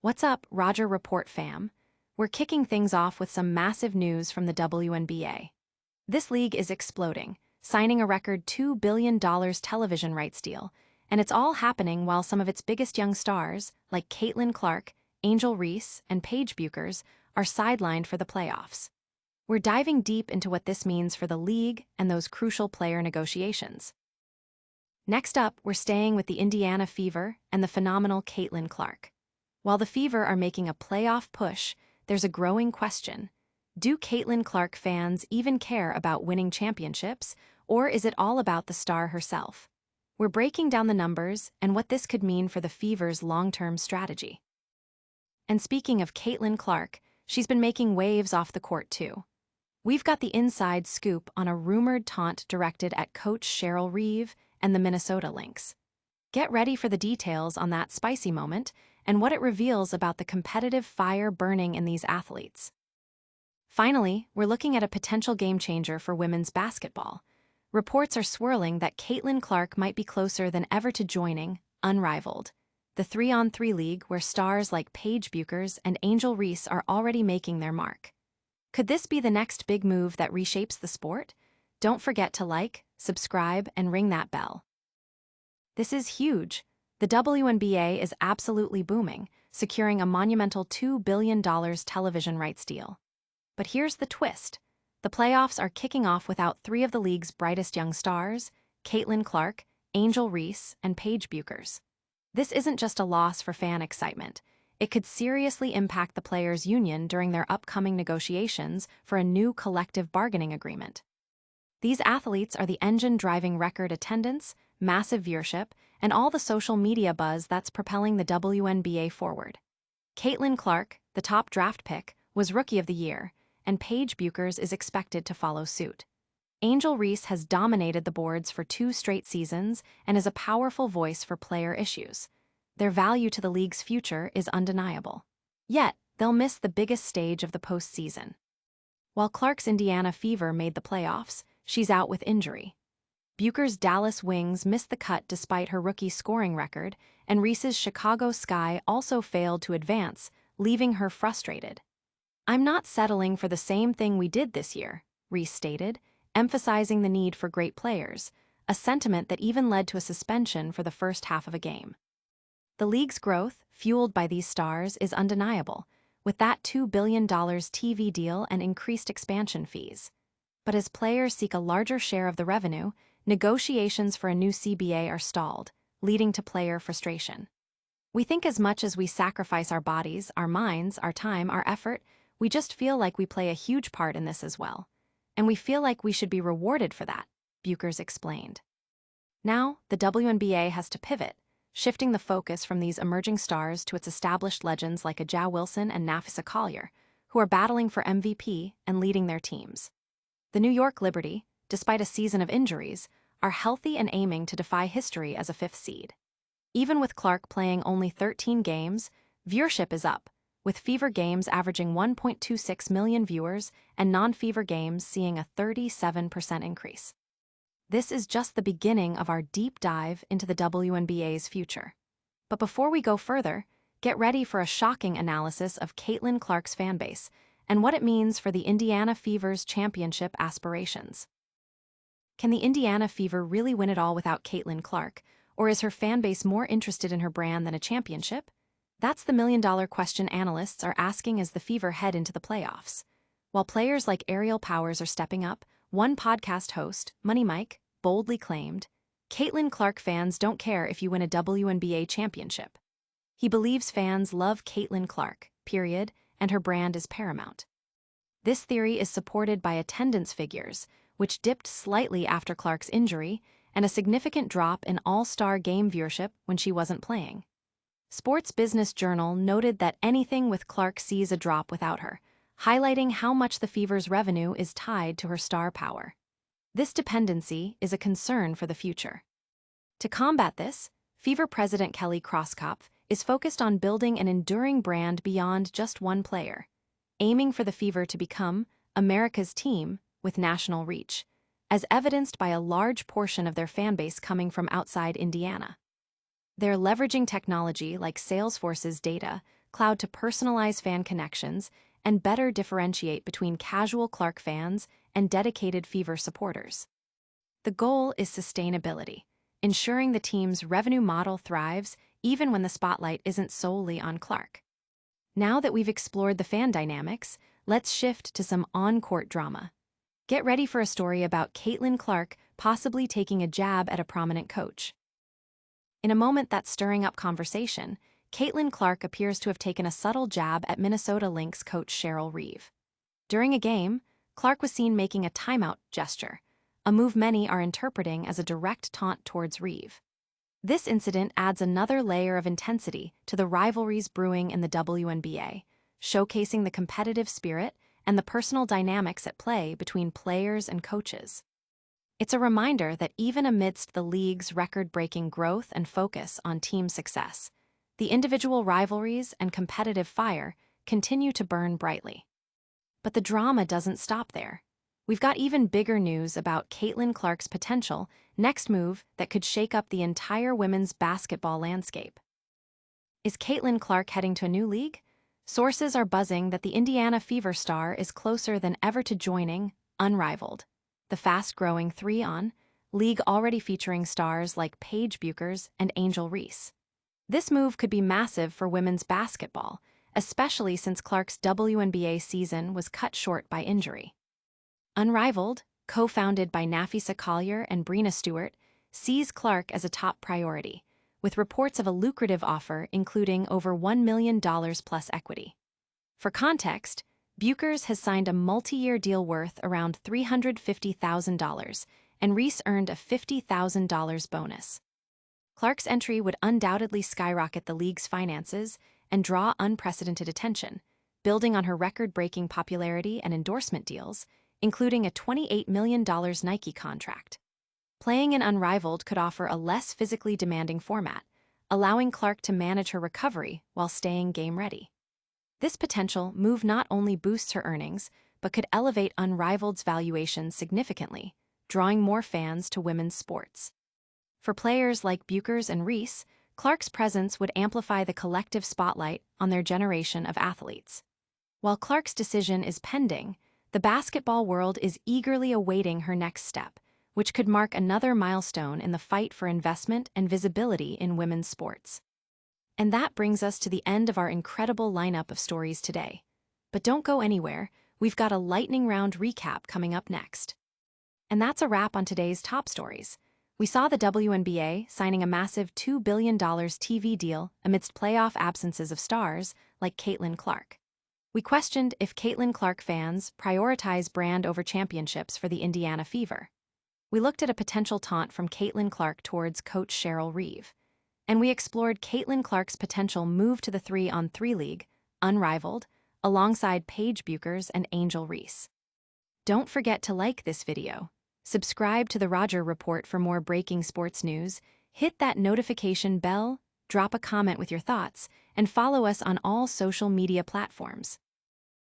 What's up, Roger Report fam? We're kicking things off with some massive news from the WNBA. This league is exploding, signing a record $2 billion television rights deal, and it's all happening while some of its biggest young stars, like Caitlin Clark, Angel Reese, and Paige Bueckers, are sidelined for the playoffs. We're diving deep into what this means for the league and those crucial player negotiations. Next up, we're staying with the Indiana Fever and the phenomenal Caitlin Clark. While the Fever are making a playoff push, there's a growing question. Do Caitlin Clark fans even care about winning championships, or is it all about the star herself? We're breaking down the numbers and what this could mean for the Fever's long-term strategy. And speaking of Caitlin Clark, she's been making waves off the court too. We've got the inside scoop on a rumored taunt directed at Coach Cheryl Reeve and the Minnesota Lynx. Get ready for the details on that spicy moment and what it reveals about the competitive fire burning in these athletes. Finally, we're looking at a potential game-changer for women's basketball. Reports are swirling that Caitlin Clark might be closer than ever to joining Unrivaled, the 3-on-3 league where stars like Paige Bueckers and Angel Reese are already making their mark. Could this be the next big move that reshapes the sport? Don't forget to like, subscribe, and ring that bell. This is huge. The WNBA is absolutely booming, securing a monumental $2 billion television rights deal. But here's the twist. The playoffs are kicking off without three of the league's brightest young stars, Caitlin Clark, Angel Reese, and Paige Bueckers. This isn't just a loss for fan excitement. It could seriously impact the players' union during their upcoming negotiations for a new collective bargaining agreement. These athletes are the engine driving record attendance, massive viewership, and all the social media buzz that's propelling the WNBA forward. Caitlin Clark, the top draft pick, was Rookie of the Year, and Paige Bueckers is expected to follow suit. Angel Reese has dominated the boards for 2 straight seasons and is a powerful voice for player issues. Their value to the league's future is undeniable. Yet, they'll miss the biggest stage of the postseason. While Clark's Indiana Fever made the playoffs, she's out with injury. Bueckers' Dallas Wings missed the cut despite her rookie scoring record, and Reese's Chicago Sky also failed to advance, leaving her frustrated. "I'm not settling for the same thing we did this year," Reese stated, emphasizing the need for great players, a sentiment that even led to a suspension for the first half of a game. The league's growth, fueled by these stars, is undeniable, with that $2 billion TV deal and increased expansion fees. But as players seek a larger share of the revenue, negotiations for a new CBA are stalled, leading to player frustration. "We think as much as we sacrifice our bodies, our minds, our time, our effort, we just feel like we play a huge part in this as well. And we feel like we should be rewarded for that," Bueckers explained. Now, the WNBA has to pivot, shifting the focus from these emerging stars to its established legends like Aja Wilson and Nafisa Collier, who are battling for MVP and leading their teams. The New York Liberty, despite a season of injuries, are healthy and aiming to defy history as a 5th seed. Even with Clark playing only 13 games, viewership is up, with Fever games averaging 1.26 million viewers and non-Fever games seeing a 37% increase. This is just the beginning of our deep dive into the WNBA's future. But before we go further, get ready for a shocking analysis of Caitlin Clark's fanbase and what it means for the Indiana Fever's championship aspirations. Can the Indiana Fever really win it all without Caitlin Clark, or is her fanbase more interested in her brand than a championship? That's the million-dollar question analysts are asking as the Fever head into the playoffs. While players like Ariel Powers are stepping up, one podcast host, Money Mike, boldly claimed, "Caitlin Clark fans don't care if you win a WNBA championship." He believes fans love Caitlin Clark, period, and her brand is paramount. This theory is supported by attendance figures, which dipped slightly after Clark's injury, and a significant drop in all-star game viewership when she wasn't playing. Sports Business Journal noted that anything with Clark sees a drop without her, highlighting how much the Fever's revenue is tied to her star power. This dependency is a concern for the future. To combat this, Fever President Kelly Crosskopf is focused on building an enduring brand beyond just one player, aiming for the Fever to become America's team with national reach, as evidenced by a large portion of their fanbase coming from outside Indiana. They're leveraging technology like Salesforce's data, Cloud to personalize fan connections and better differentiate between casual Clark fans and dedicated Fever supporters. The goal is sustainability, ensuring the team's revenue model thrives even when the spotlight isn't solely on Clark. Now that we've explored the fan dynamics, let's shift to some on-court drama. Get ready for a story about Caitlin Clark possibly taking a jab at a prominent coach. In a moment that's stirring up conversation, Caitlin Clark appears to have taken a subtle jab at Minnesota Lynx coach Cheryl Reeve. During a game, Clark was seen making a timeout gesture, a move many are interpreting as a direct taunt towards Reeve. This incident adds another layer of intensity to the rivalries brewing in the WNBA, showcasing the competitive spirit and the personal dynamics at play between players and coaches. It's a reminder that even amidst the league's record-breaking growth and focus on team success, the individual rivalries and competitive fire continue to burn brightly. But the drama doesn't stop there. We've got even bigger news about Caitlin Clark's potential next move that could shake up the entire women's basketball landscape. Is Caitlin Clark heading to a new league? Sources are buzzing that the Indiana Fever star is closer than ever to joining Unrivaled, the fast-growing 3-on league already featuring stars like Paige Bueckers and Reese. This move could be massive for women's basketball, especially since Clark's WNBA season was cut short by injury. Unrivaled, co-founded by Nafisa Collier and Brina Stewart, sees Clark as a top priority, with reports of a lucrative offer including over $1 million plus equity. For context, Bueckers has signed a multi-year deal worth around $350,000, and Reese earned a $50,000 bonus. Clark's entry would undoubtedly skyrocket the league's finances and draw unprecedented attention, building on her record-breaking popularity and endorsement deals, including a $28 million Nike contract. Playing in Unrivaled could offer a less physically demanding format, allowing Clark to manage her recovery while staying game-ready. This potential move not only boosts her earnings, but could elevate Unrivaled's valuation significantly, drawing more fans to women's sports. For players like Bueckers and Reese, Clark's presence would amplify the collective spotlight on their generation of athletes. While Clark's decision is pending, the basketball world is eagerly awaiting her next step, which could mark another milestone in the fight for investment and visibility in women's sports. And that brings us to the end of our incredible lineup of stories today. But don't go anywhere, we've got a lightning round recap coming up next. And that's a wrap on today's top stories. We saw the WNBA signing a massive $2 billion TV deal amidst playoff absences of stars like Caitlin Clark. We questioned if Caitlin Clark fans prioritize brand over championships for the Indiana Fever. We looked at a potential taunt from Caitlin Clark towards coach Cheryl Reeve. And we explored Caitlin Clark's potential move to the 3-on-3 league, Unrivaled, alongside Paige Bueckers and Reese. Don't forget to like this video, subscribe to the Roger Report for more breaking sports news, hit that notification bell, drop a comment with your thoughts, and follow us on all social media platforms.